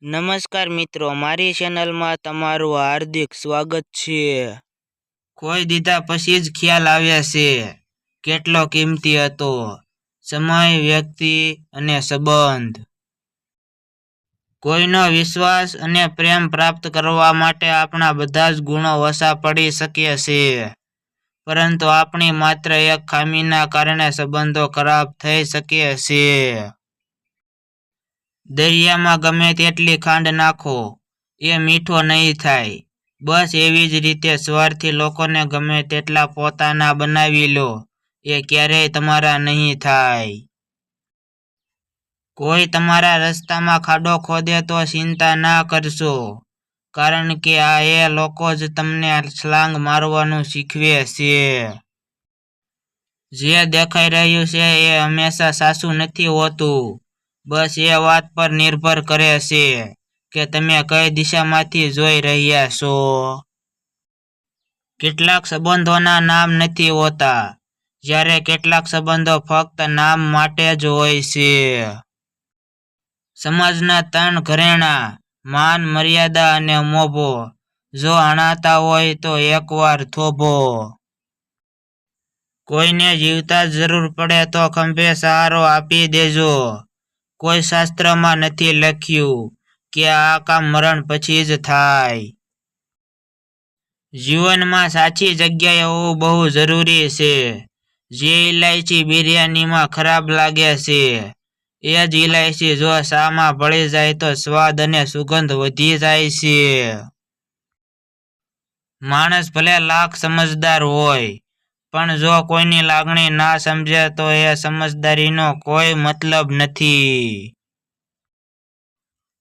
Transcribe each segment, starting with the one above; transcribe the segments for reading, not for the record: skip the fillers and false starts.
નમસ્કાર મિત્રો, મારી ચેનલમાં તમારું હાર્દિક સ્વાગત છે. કોઈ દીધા પછી જ ખ્યાલ આવે છે કેટલો કિંમતી હતો સમય, વ્યક્તિ અને સંબંધ. કોઈનો વિશ્વાસ અને પ્રેમ પ્રાપ્ત કરવા માટે આપણા બધા જ ગુણો ઓછા પડી શકે છે, પરંતુ આપણી માત્ર એક ખામીના કારણે સંબંધો ખરાબ થઈ શકે છે. દરિયામાં ગમે તેટલી ખાંડ નાખો, એ મીઠો નહીં થાય. બસ એવી જ રીતે સ્વાર્થી લોકોને ગમે તેટલા પોતાના બનાવી લો, એ ક્યારેય તમારા નહીં થાય. કોઈ તમારા રસ્તામાં ખાડો ખોદે તો ચિંતા ના કરશો, કારણ કે એ લોકો જ તમને છલાંગ મારવાનું શીખવે છે. જે દેખાઈ રહ્યું છે એ હંમેશા સાચું નથી હોતું. બસ એ વાત પર નિર્ભર કરે છે કે તમે કઈ દિશામાંથી જોઈ રહ્યા છો. કેટલાક સંબંધોના નામ નથી હોતા, જ્યારે કેટલાક સંબંધો ફક્ત નામ માટે જ હોય છે. સમાજના 3 ઘરેણાં, માન, મર્યાદા અને મોભો. જો અણાતા હોય તો એકવાર થોભો. કોઈને જીવતા જ જરૂર પડે તો ખંભે સહારો આપી દેજો. કોઈ શાસ્ત્રમાં નથી લખ્યું કે આ કામ મરણ પછી જ થાય. જીવનમાં સાચી જગ્યાએ હોવું બહુ જરૂરી છે. જે ઇલાયચી બિરયાનીમાં ખરાબ લાગે છે, એ જ ઇલાયચી જો ચામાં ભળી જાય તો સ્વાદ અને સુગંધ વધી જાય છે. માણસ ભલે લાખ સમજદાર હોય, પણ જો કોઈની લાગણી ના સમજે તો એ સમજદારીનો કોઈ મતલબ નથી.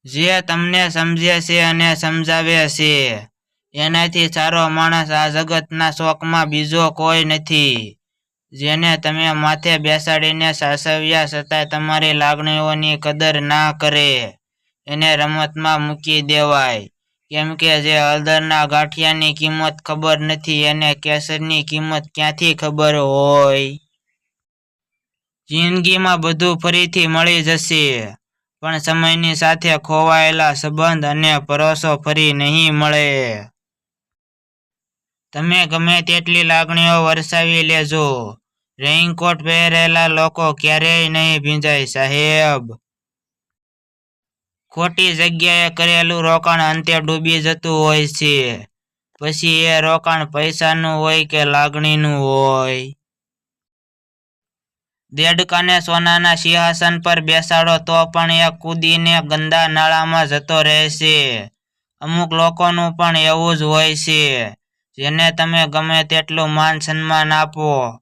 જે તમને સમજે છે અને સમજાવે છે, એનાથી સારો માણસ આ જગતના શોકમાં બીજો કોઈ નથી. જેને તમે માથે બેસાડીને સાચવ્યા છતાંય તમારી લાગણીઓની કદર ના કરે, એને રમતમાં મૂકી દેવાય. કેમ કે જે હળદરના ગાંઠિયાની કિંમત ખબર નથી, એને કેસરની કિંમત ક્યાંથી ખબર હોય. જિંદગીમાં બધું ફરીથી મળી જશે, પણ સમયની સાથે ખોવાયેલા સંબંધ અને ભરોસો ફરી નહીં મળે. તમે ગમે તેટલી લાગણીઓ વરસાવી લેજો, રેઇનકોટ પહેરેલા લોકો ક્યારેય નહીં ભીંજાય સાહેબ. ખોટી જગ્યાએ કરેલું રોકાણ અંતે ડૂબી જતું હોય છે. પછી એ રોકાણ પૈસાનું હોય કે લાગણીનું હોય. દેડકાને સોનાના સિંહાસન પર બેસાડો તો પણ એ કૂદીને ગંદા નાળામાં જતો રહેશે. અમુક લોકોનું પણ એવું જ હોય છે. જેને તમે ગમે તેટલું માન સન્માન આપો,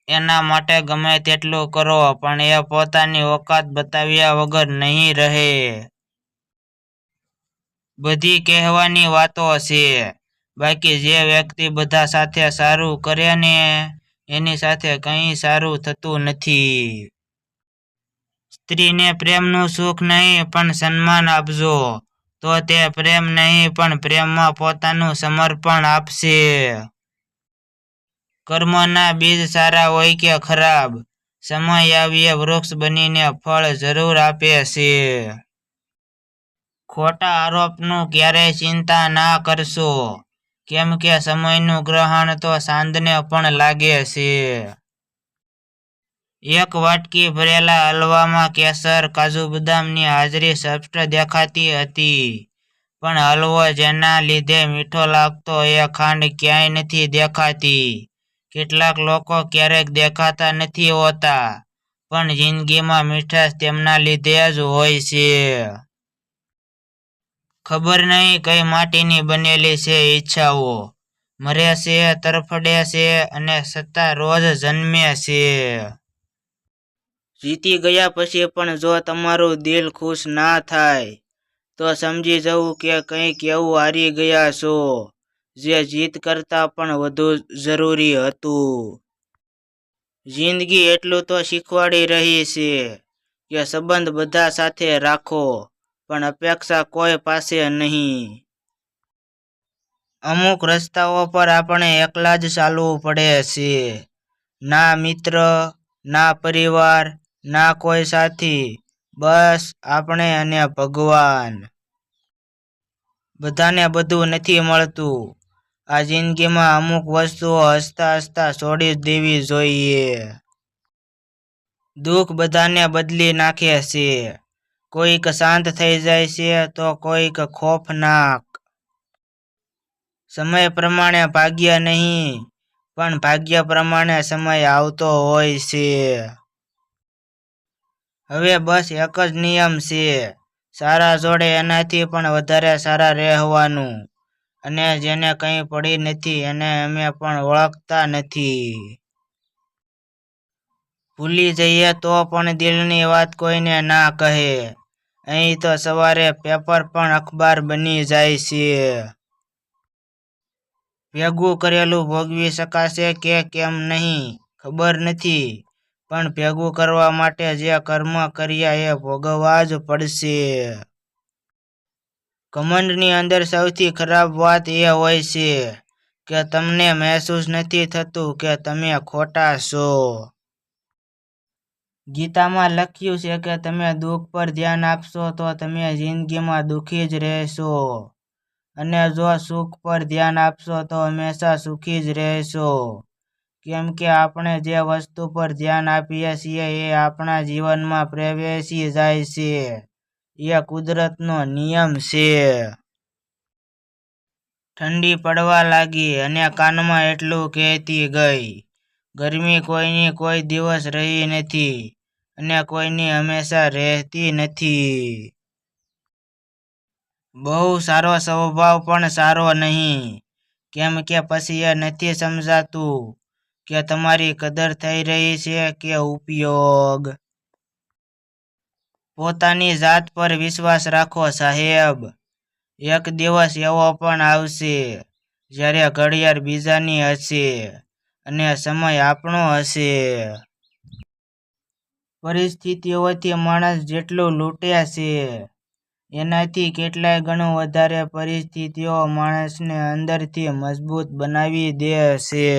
એના માટે ગમે તેટલું કરો, પણ એ પોતાની ઓકાત બતાવ્યા વગર નહીં રહે. બધી કહેવાની વાતો છે, બાકી જે વ્યક્તિ બધા સાથે સારું કરે ને, એની સાથે કંઈ સારું થતું નથી. સ્ત્રીને પ્રેમનું સુખ નહીં પણ સન્માન આપજો, તો તે પ્રેમ નહીં પણ પ્રેમમાં પોતાનું સમર્પણ આપશે. કર્મના બીજ સારા હોય કે ખરાબ, સમય આવ્યે વૃક્ષ બનીને ફળ જરૂર આપે છે. ખોટા આરોપનું ક્યારેય ચિંતા ના કરશો, કેમ કે સમયનું ગ્રહણ તો ચાંદને પણ લાગે છે. એક વાટકી ભરેલા હલવામાં કેસર, કાજુ બદામની હાજરી સ્પષ્ટ દેખાતી હતી, પણ હલવો જેના લીધે મીઠો લાગતો એ ખાંડ ક્યાંય નથી દેખાતી. કેટલાક લોકો ક્યારેક દેખાતા નથી હોતા, પણ જિંદગીમાં મીઠાશ તેમના લીધે જ હોય છે. ખબર નહીં કઈ માટીની બનેલી છે ઈચ્છાઓ, મરે છે, તરફડે છે અને છતાં રોજ જન્મે છે. જીતી ગયા પછી પણ જો તમારું દિલ ખુશ ના થાય, તો સમજી જવું કે કંઈક એવું હારી ગયા છો, જે જીત કરતાં પણ વધુ જરૂરી હતું. જિંદગી એટલું તો શીખવાડી રહી છે કે સંબંધ બધા સાથે રાખો, પણ અપેક્ષા કોઈ પાસે નહીં. અમુક રસ્તાઓ પર આપણે એકલા જ ચાલવું પડે છે. ના મિત્ર, ના પરિવાર, ના કોઈ સાથી, બસ આપણે અને ભગવાન. બધાને બધું નથી મળતું. આ જિંદગીમાં અમુક વસ્તુઓ હસતા હસતા છોડી દેવી જોઈએ. દુઃખ બધાને બદલી નાખે છે. કોઈક શાંત થઈ જાય છે તો કોઈક ખોફનાક. સમય પ્રમાણે ભાગ્ય નહીં, પણ ભાગ્ય પ્રમાણે સમય આવતો હોય છે. હવે બસ એક જ નિયમ છે, સારા જોડે એનાથી પણ વધારે સારા રહેવાનું. અને જેને કંઈ પડી નથી એને અમે પણ ઓળખતા નથી. ભૂલી જઈએ તો પણ દિલની વાત કોઈને ના કહે. અહીં તો સવારે પેપર પણ અખબાર બની જાય છે. ભેગું કરેલું ભોગવી શકાશે કે કેમ નહીં ખબર નથી, પણ ભેગું કરવા માટે જે કર્મ કર્યા એ ભોગવવા જ પડશે. ઘમંડની અંદર સૌથી ખરાબ વાત એ હોય છે કે તમને મહેસૂસ નથી થતું કે તમે ખોટા છો. ગીતામાં લખ્યું છે કે તમે દુઃખ પર ધ્યાન આપશો તો તમે જિંદગીમાં દુઃખી જ રહેશો, અને જો સુખ પર ધ્યાન આપશો તો હંમેશા સુખી જ રહેશો. કેમ કે આપણે જે વસ્તુ પર ધ્યાન આપીએ છીએ એ આપણા જીવનમાં પ્રવેશી જાય છે. એ કુદરતનો નિયમ છે. ઠંડી પડવા લાગી અને કાનમાં એટલું કહેતી ગઈ, ગરમી કોઈની કોઈ દિવસ રહી નથી અને કોઈની હંમેશા રહેતી નથી. બહુ સારો સ્વભાવ પણ સારો નહીં, કેમ કે પછી એ નથી સમજાતું કે તમારી કદર થઈ રહી છે કે ઉપયોગ. પોતાની જાત પર વિશ્વાસ રાખો સાહેબ. એક દિવસ એવો પણ આવશે જ્યારે ઘડિયાળ બીજાની હશે અને સમય આપણો હશે. પરિસ્થિતિઓથી માણસ જેટલું લૂંટે છે એનાથી કેટલાય ગણું વધારે પરિસ્થિતિઓ માણસને અંદરથી મજબૂત બનાવી દે છે.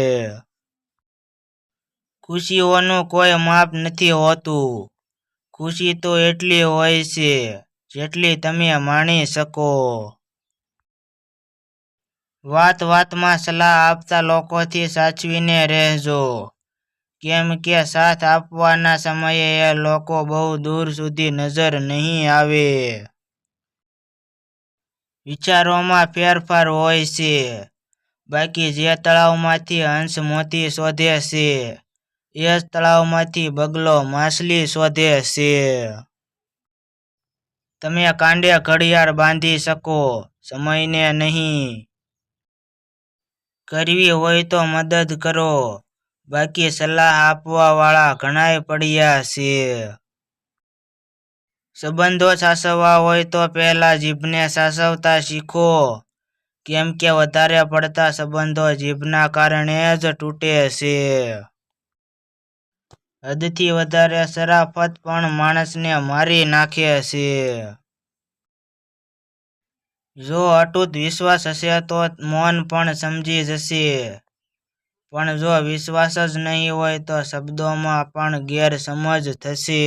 ખુશીઓનું કોઈ માપ નથી હોતું. ખુશી તો એટલી હોય છે જેટલી તમે માણી શકો. વાત વાતમાં સલાહ આપતા લોકોથી સાચવીને રહેજો, કેમ કે સાથ આપવાના સમયે એ લોકો બહુ દૂર સુધી નજર નહીં આવે. વિચારોમાં ફેરફાર હોય છે, બાકી જે તળાવમાંથી હંસ મોતી શોધે છે એ જ તળાવમાંથી બગલો માછલી શોધે છે. તમે કાંડે ઘડિયાળ બાંધી શકો, સમયને નહીં. કરવી હોય તો મદદ કરો, બાકી સલાહ આપવા વાળા ઘણાય પડ્યા છે. સંબંધો સાચવવા હોય તો પહેલા જીભને સાચવતા શીખો, કેમ કે વધારે પડતા સંબંધો જીભના કારણે જ તૂટે છે. હદથી વધારે શરાફત પણ માણસને મારી નાખે છે. જો અતૂટ વિશ્વાસ હશે તો મૌન પણ સમજી જશે, પણ જો વિશ્વાસ જ નહીં હોય તો શબ્દોમાં પણ ગેરસમજ થશે.